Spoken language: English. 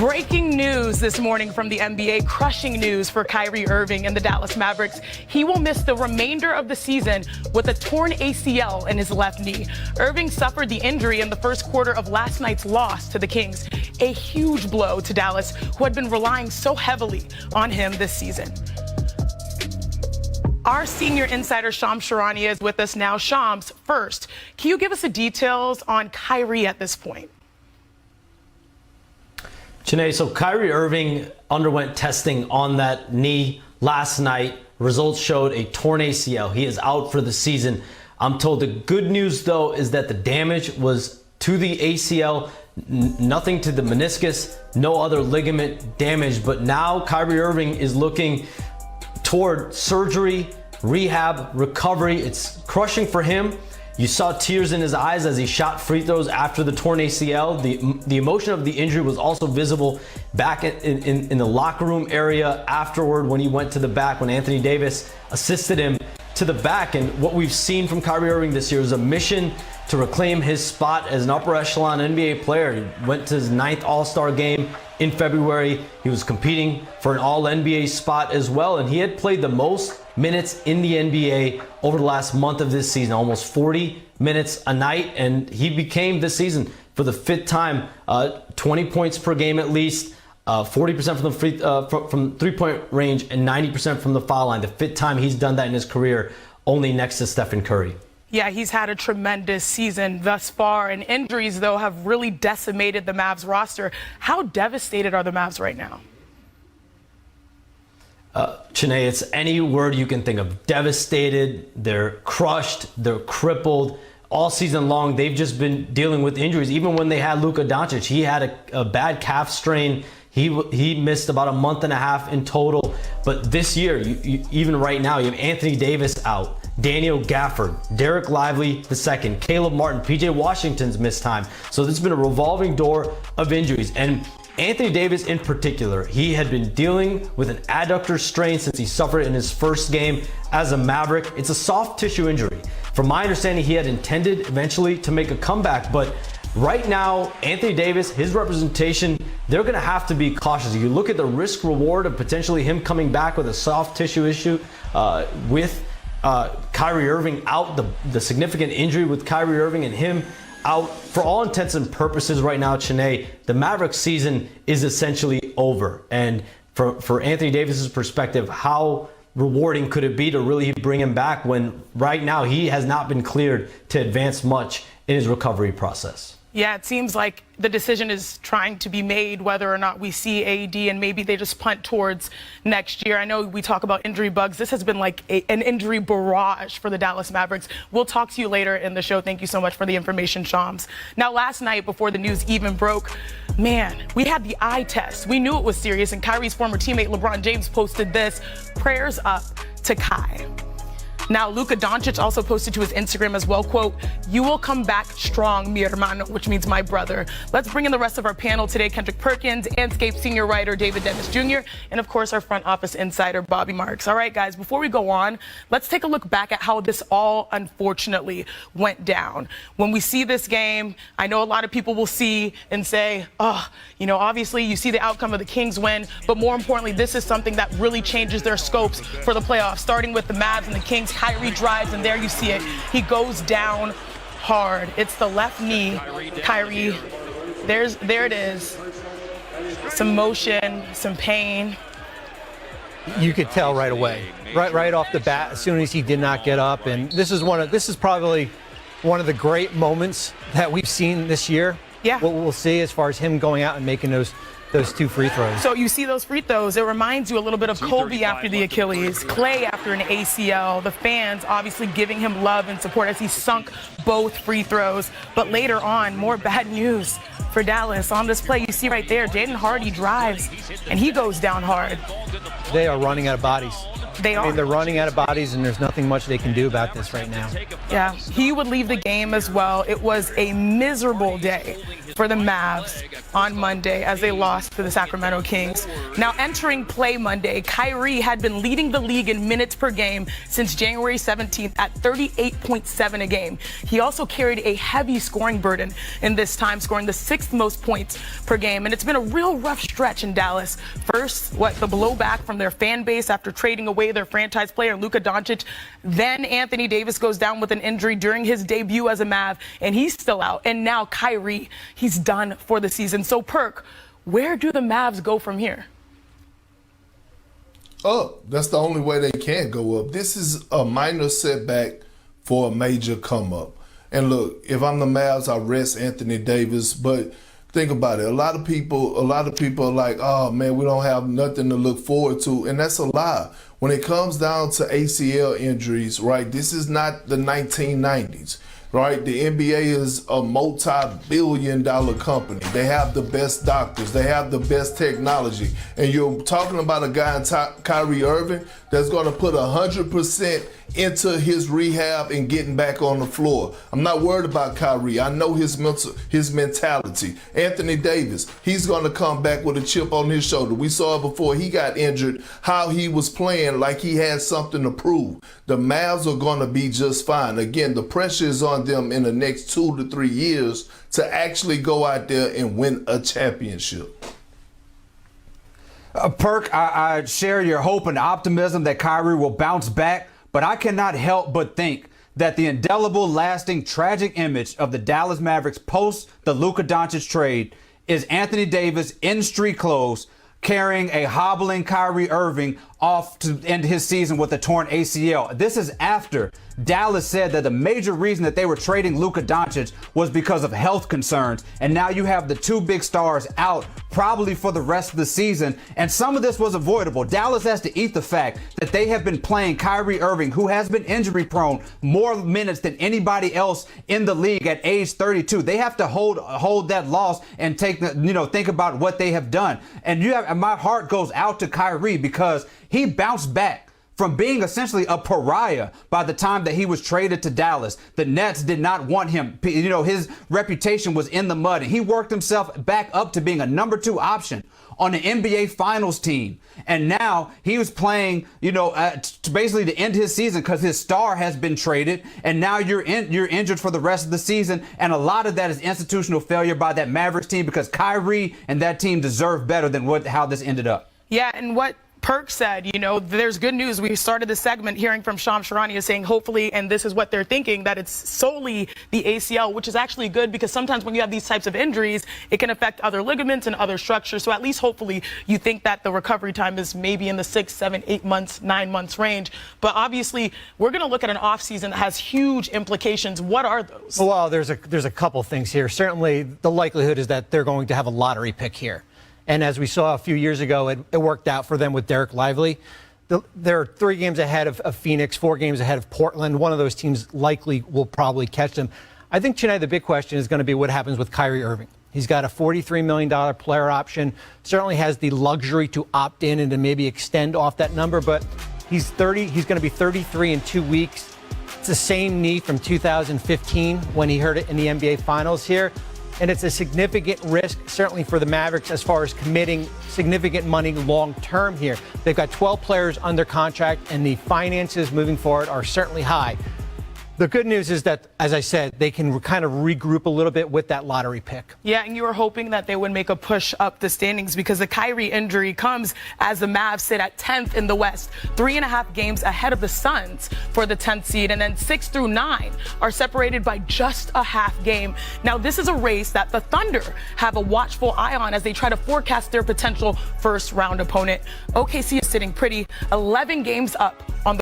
Breaking news this morning from the NBA, crushing news for Kyrie Irving and the Dallas Mavericks. He will miss the remainder of the season with a torn ACL in his left knee. Irving suffered the injury in the first quarter of last night's loss to the Kings, a huge blow to Dallas, who had been relying so heavily on him this season. Our senior insider, Shams Charania, is with us now. Shams, first, can you give us the details on Kyrie at this point? Janae, so Kyrie Irving underwent testing on that knee last night. Results showed a torn ACL. He is out for the season. I'm told the good news, though, is that the damage was to the ACL, nothing to the meniscus, no other ligament damage. But now Kyrie Irving is looking toward surgery, rehab, recovery. It's crushing for him. You saw tears in his eyes as he shot free throws after the torn ACL. The emotion of the injury was also visible back in the locker room area afterward when he went to the back, when Anthony Davis assisted him to the back. And what we've seen from Kyrie Irving this year is a mission to reclaim his spot as an upper echelon NBA player. He went to his 9th All-Star game in February. He was competing for an All-NBA spot as well, and he had played the most minutes in the NBA over the last month of this season, almost 40 minutes a night, and he became this season for the 5th time 20 points per game at least, 40% from three-point range, and 90% from the foul line. The 5th time he's done that in his career, only next to Stephen Curry. Yeah, he's had a tremendous season thus far, and injuries, though, have really decimated the Mavs roster. How devastated are the Mavs right now? Janae, it's any word you can think of. Devastated, they're crushed, they're crippled. All season long, they've just been dealing with injuries. Even when they had Luka Doncic, he had a bad calf strain. He missed about a month and a half in total. But this year, even right now, you have Anthony Davis out, Daniel Gafford, Derek Lively II, Caleb Martin, PJ Washington's missed time. So this has been a revolving door of injuries. And Anthony Davis in particular, he had been dealing with an adductor strain since he suffered in his first game as a Maverick. It's a soft tissue injury. From my understanding, he had intended eventually to make a comeback, but right now, Anthony Davis, his representation, they're going to have to be cautious. You look at the risk reward of potentially him coming back with a soft tissue issue with Kyrie Irving out, the significant injury with Kyrie Irving and him out. For all intents and purposes right now, Chene, the Mavericks season is essentially over. And for Anthony Davis's perspective, how rewarding could it be to really bring him back when right now he has not been cleared to advance much in his recovery process? Yeah, it seems like the decision is trying to be made whether or not we see AD, and maybe they just punt towards next year. I know we talk about injury bugs. This has been like an injury barrage for the Dallas Mavericks. We'll talk to you later in the show. Thank you so much for the information, Shams. Now, last night, before the news even broke, man, we had the eye test. We knew it was serious, and Kyrie's former teammate LeBron James posted this: prayers up to Kai. Now, Luka Doncic also posted to his Instagram as well, quote, "You will come back strong, mi hermano," which means my brother. Let's bring in the rest of our panel today: Kendrick Perkins, Anscape senior writer David Dennis Jr., and of course our front office insider Bobby Marks. All right, guys, before we go on, let's take a look back at how this all unfortunately went down. When we see this game, I know a lot of people will see and say, oh, you know, obviously you see the outcome of the Kings win, but more importantly, this is something that really changes their scopes for the playoffs, starting with the Mavs and the Kings. Kyrie drives, and there you see it. He goes down hard. It's the left knee. Kyrie, there it is. Some motion, some pain. You could tell right away, right off the bat, as soon as he did not get up. And this is probably one of the great moments that we've seen this year. Yeah. What we'll see as far as him going out and making those 2 free throws. So you see those free throws, it reminds you a little bit of Kobe after the Achilles, Clay after an ACL, the fans obviously giving him love and support as he sunk both free throws. But later on, more bad news for Dallas. On this play, you see right there, Jaden Hardy drives, and he goes down hard. They are running out of bodies. They are. I mean, they're running out of bodies, and there's nothing much they can do about this right now. Yeah, he would leave the game as well. It was a miserable day for the Mavs on Monday as they lost to the Sacramento Kings. Now, entering play Monday, Kyrie had been leading the league in minutes per game since January 17th at 38.7 a game. He also carried a heavy scoring burden in this time, scoring the 6th most points per game. And it's been a real rough stretch in Dallas. First, the blowback from their fan base after trading away their franchise player, Luka Doncic. Then Anthony Davis goes down with an injury during his debut as a Mav, and he's still out. And now Kyrie, he's done for the season. So, Perk, where do the Mavs go from here? Up. That's the only way they can go up. This is a minor setback for a major come up. And look, if I'm the Mavs, I rest Anthony Davis. But think about it. A lot of people are like, oh man, we don't have nothing to look forward to. And that's a lie. When it comes down to ACL injuries, right, this is not the 1990s. Right, the NBA is a multi-billion-dollar company. They have the best doctors. They have the best technology. And you're talking about a guy in Kyrie Irving that's going to put 100% into his rehab and getting back on the floor. I'm not worried about Kyrie. I know his mentality. Anthony Davis, he's going to come back with a chip on his shoulder. We saw it before he got injured, how he was playing like he had something to prove. The Mavs are going to be just fine. Again, the pressure is on them in the next 2 to 3 years to actually go out there and win a championship. Perk, I share your hope and optimism that Kyrie will bounce back, but I cannot help but think that the indelible, lasting, tragic image of the Dallas Mavericks post the Luka Doncic trade is Anthony Davis in street clothes carrying a hobbling Kyrie Irving off to end his season with a torn ACL. This is after Dallas said that the major reason that they were trading Luka Doncic was because of health concerns. And now you have the two big stars out probably for the rest of the season. And some of this was avoidable. Dallas has to eat the fact that they have been playing Kyrie Irving, who has been injury prone, more minutes than anybody else in the league at age 32. They have to hold that loss and think about what they have done. And my heart goes out to Kyrie because he bounced back from being essentially a pariah by the time that he was traded to Dallas. The Nets did not want him. His reputation was in the mud, and he worked himself back up to being a number 2 option on the NBA Finals team. And now he was playing, basically to end his season because his star has been traded. And now you're injured for the rest of the season. And a lot of that is institutional failure by that Mavericks team because Kyrie and that team deserve better than how this ended up. Yeah, and what Perk said, there's good news. We started the segment hearing from Shams Charania saying hopefully, and this is what they're thinking, that it's solely the ACL, which is actually good because sometimes when you have these types of injuries, it can affect other ligaments and other structures. So at least hopefully you think that the recovery time is maybe in the 6, 7, 8 months, 9 months range. But obviously, we're going to look at an offseason that has huge implications. What are those? Well, there's a couple things here. Certainly, the likelihood is that they're going to have a lottery pick here. And as we saw a few years ago, it worked out for them with Derek Lively. They're 3 games ahead of Phoenix, 4 games ahead of Portland. One of those teams likely will probably catch them. I think tonight the big question is going to be what happens with Kyrie Irving. He's got a $43 million player option, certainly has the luxury to opt in and to maybe extend off that number, but he's 30. He's going to be 33 in 2 weeks. It's the same knee from 2015 when he hurt it in the NBA Finals here. And it's a significant risk, certainly for the Mavericks, as far as committing significant money long term here. They've got 12 players under contract, and the finances moving forward are certainly high. The good news is that, as I said, they can kind of regroup a little bit with that lottery pick. Yeah, and you were hoping that they would make a push up the standings because the Kyrie injury comes as the Mavs sit at 10th in the West, 3.5 games ahead of the Suns for the 10th seed, and then 6 through 9 are separated by just a half game. Now, this is a race that the Thunder have a watchful eye on as they try to forecast their potential first-round opponent. OKC is sitting pretty, 11 games up on the